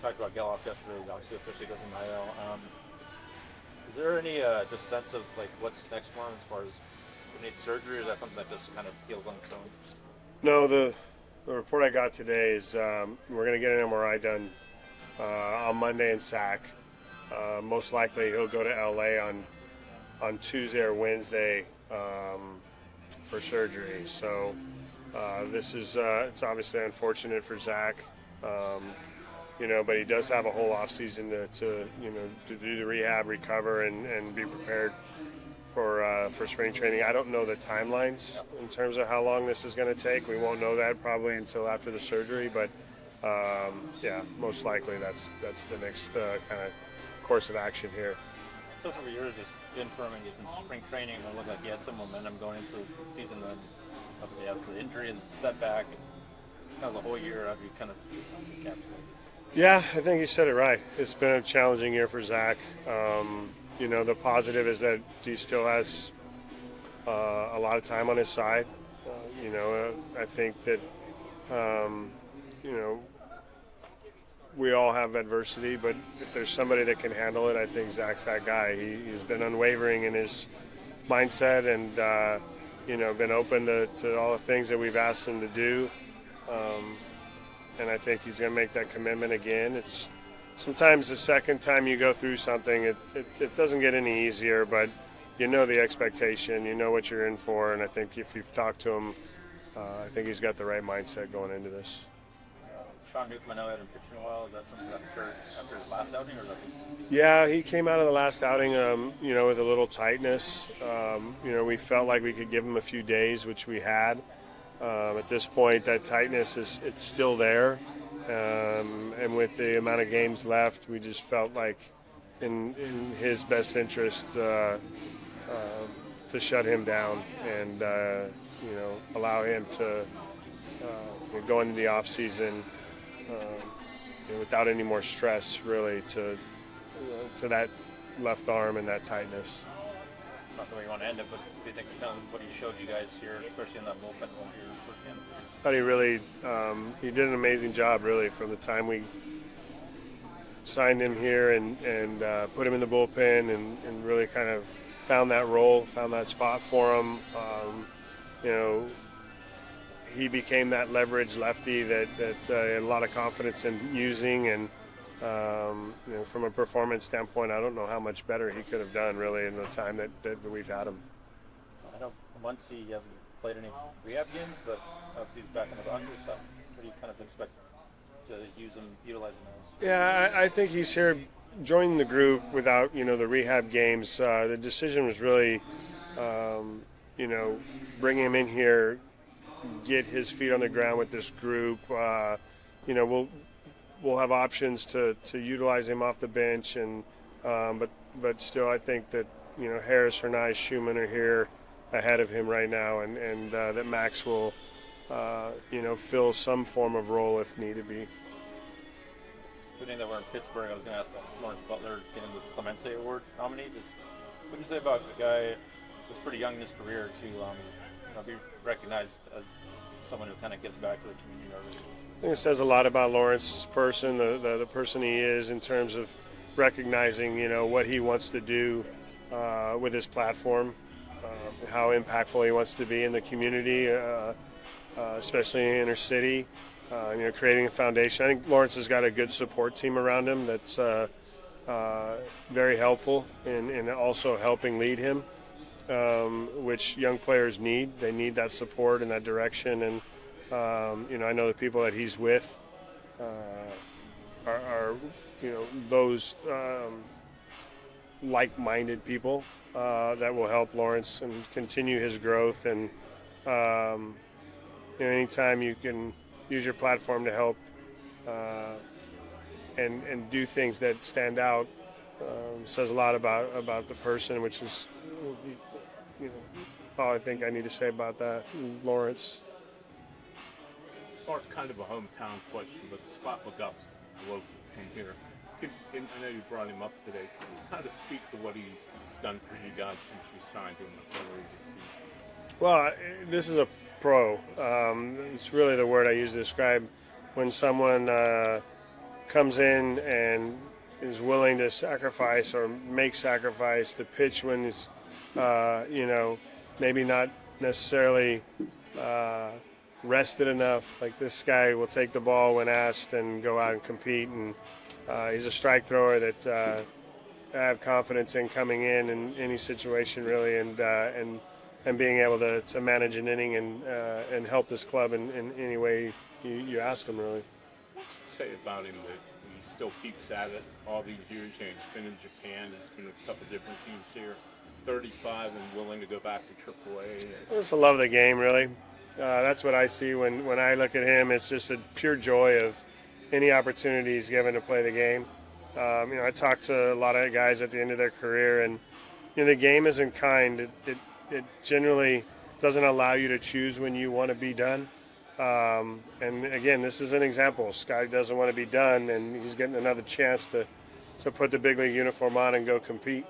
talked about Gelof yesterday. Obviously, officially goes in IL. Is there any just sense of like what's next for him as far as need surgery, or is that something that just kind of heals on its own? No, the report I got today is we're going to get an MRI done on Monday in SAC. Most likely he'll go to LA on Tuesday or Wednesday for surgery. So this is it's obviously unfortunate for Zack, but he does have a whole off season to do the rehab, recover, and be prepared for spring training. I don't know the timelines in terms of how long this is going to take. We won't know that probably until after the surgery, but most likely that's the next kind of course of action here. So for years, he's been firming. He's been spring training, and it looked like he had some momentum going into the season. Then obviously has the injury and setback, and kind of the whole year after you kind of encapsulated. Yeah, I think you said it right. It's been a challenging year for Zack. The positive is that he still has a lot of time on his side. I think that, we all have adversity, but if there's somebody that can handle it, I think Zack's that guy. He's been unwavering in his mindset and, been open to all the things that we've asked him to do. And I think he's going to make that commitment again. It's sometimes the second time you go through something, it doesn't get any easier, but you know the expectation, you know what you're in for, and I think if you've talked to him, I think he's got the right mindset going into this. Sean Newcomb, I know he hadn't pitched in a while. Is that something that occurred after his last outing, or nothing? Yeah, he came out of the last outing, with a little tightness. We felt like we could give him a few days, which we had. At this point, that tightness it's still there, and with the amount of games left, we just felt like in his best interest to shut him down and allow him to go into the off season without any more stress, really, to that left arm and that tightness. Not the way you want to end it, but do you think kind of what he showed you guys here, especially in that bullpen here towards the end? I thought he really he did an amazing job, really, from the time we signed him here and put him in the bullpen and really kind of found that role, found that spot for him. He became that leverage lefty that had a lot of confidence in using, and from a performance standpoint, I don't know how much better he could have done really in the time that we've had him. I know once he hasn't played any rehab games, but obviously he's back in the roster. So what do you kind of expect to utilize him as? Yeah, I think he's here joining the group without the rehab games. The decision was really bring him in here, get his feet on the ground with this group. We'll have options to utilize him off the bench, and but still, I think that Harris, Hernais, Schumann are here ahead of him right now, and that Max will fill some form of role if needed be. It's fitting that we're in Pittsburgh. I was going to ask about Lawrence Butler getting the Clemente Award nominee. What do you say about a guy who's pretty young in his career to be recognized as someone who kind of gives back to the community already? I think it says a lot about Lawrence's person, the person he is, in terms of recognizing, what he wants to do with his platform, how impactful he wants to be in the community, especially in inner city, creating a foundation. I think Lawrence has got a good support team around him that's very helpful in also helping lead him, which young players need. They need that support and that direction, and I know the people that he's with are those like-minded people that will help Lawrence and continue his growth. And anytime you can use your platform to help and do things that stand out, says a lot about the person, which is all I think I need to say about that. Lawrence. It's kind of a hometown question, but Scott McGuff's local from here. I know you brought him up today. Can you kind of speak to what he's done for you guys since you signed him? Well, this is a pro. It's really the word I use to describe when someone comes in and is willing to sacrifice or make sacrifice to pitch when it's, maybe not necessarily rested enough. Like, this guy will take the ball when asked and go out and compete, and he's a strike thrower that I have confidence in coming in any situation really, and being able to manage an inning and help this club in any way you ask him really. What's to say about him that he still keeps at it all these years? He's been in Japan, he's been in a couple different teams here, 35 and willing to go back to AAA. It's a love of the game really. That's what I see when I look at him. It's just a pure joy of any opportunity he's given to play the game. I talk to a lot of guys at the end of their career, and the game isn't kind. It generally doesn't allow you to choose when you want to be done. And again, this is an example. Scotty doesn't want to be done, and he's getting another chance to put the big league uniform on and go compete.